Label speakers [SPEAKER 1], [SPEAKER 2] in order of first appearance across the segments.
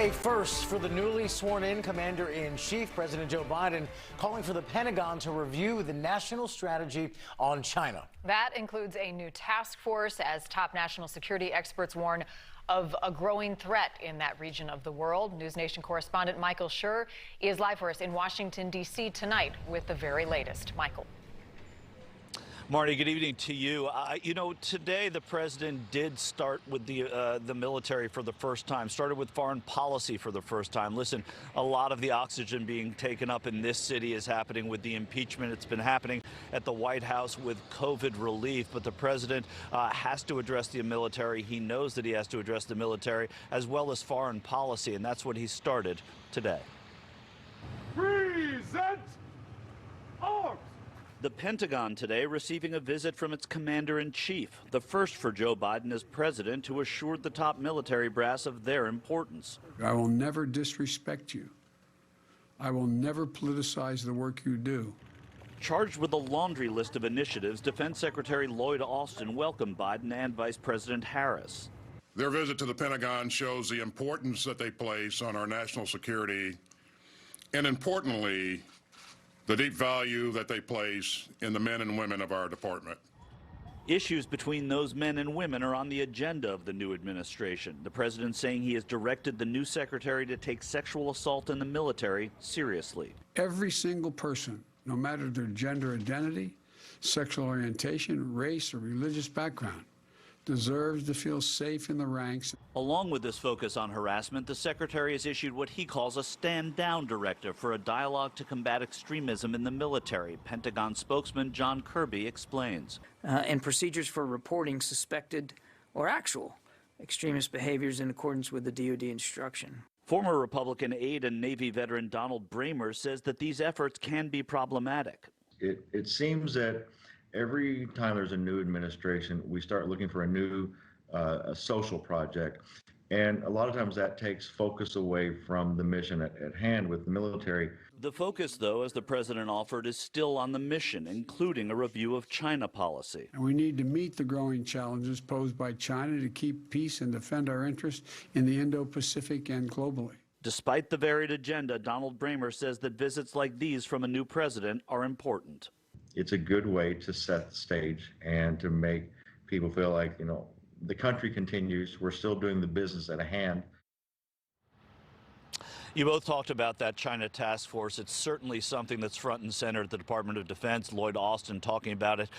[SPEAKER 1] A first for the newly sworn-in Commander-in-Chief, President Joe Biden, calling for the Pentagon to review the national strategy on China.
[SPEAKER 2] That includes a new task force as top national security experts warn of a growing threat in that region of the world. NewsNation correspondent Michael Schur is live for us in Washington, D.C. tonight with the very latest. Michael.
[SPEAKER 3] Marty, good evening to you. Today the president did start with the military for the first time, started with foreign policy for the first time. Listen, a lot of the oxygen being taken up in this city is happening with the impeachment. It's been happening at the White House with COVID relief, but the president has to address the military. He knows that he has to address the military as well as foreign policy, and that's what he started today.
[SPEAKER 4] Present arms!
[SPEAKER 3] The Pentagon today receiving a visit from its commander-in-chief, the first for Joe Biden as president, who assured the top military brass of their importance.
[SPEAKER 5] I will never disrespect you. I will never politicize the work you do.
[SPEAKER 3] Charged with a laundry list of initiatives, Defense Secretary Lloyd Austin welcomed Biden and Vice President Harris.
[SPEAKER 4] Their visit to the Pentagon shows the importance that they place on our national security, and importantly, the deep value that they place in the men and women of our department.
[SPEAKER 3] Issues between those men and women are on the agenda of the new administration. The president saying he has directed the new secretary to take sexual assault in the military seriously.
[SPEAKER 5] Every single person, no matter their gender identity, sexual orientation, race, or religious background, deserves to feel safe in the ranks.
[SPEAKER 3] Along with this focus on harassment, the secretary has issued what he calls a stand-down directive for a dialogue to combat extremism in the military. Pentagon spokesman John Kirby explains.
[SPEAKER 6] And procedures for reporting suspected or actual extremist behaviors in accordance with the DoD instruction.
[SPEAKER 3] Former Republican aide and Navy veteran Donald Bramer says that these efforts can be problematic.
[SPEAKER 7] It seems that every time there's a new administration, we start looking for a new a social project. And a lot of times that takes focus away from the mission at hand with the military.
[SPEAKER 3] The focus, though, as the president offered, is still on the mission, including a review of China policy.
[SPEAKER 5] And we need to meet the growing challenges posed by China to keep peace and defend our interests in the Indo-Pacific and globally.
[SPEAKER 3] Despite the varied agenda, Donald Bramer says that visits like these from a new president are important.
[SPEAKER 7] It's a good way to set the stage and to make people feel like, the country continues. We're still doing the business at hand.
[SPEAKER 3] You both talked about that China task force. It's certainly something that's front and center at the Department of Defense. Lloyd Austin talking about it,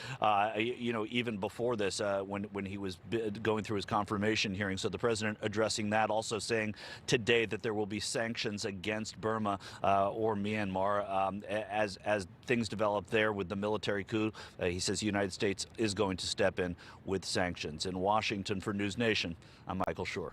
[SPEAKER 3] even before this, when he was going through his confirmation hearing. So the president addressing that, also saying today that there will be sanctions against Burma or Myanmar as things develop there with the military coup. He says the United States is going to step in with sanctions. In Washington for NewsNation, I'm Michael Schur.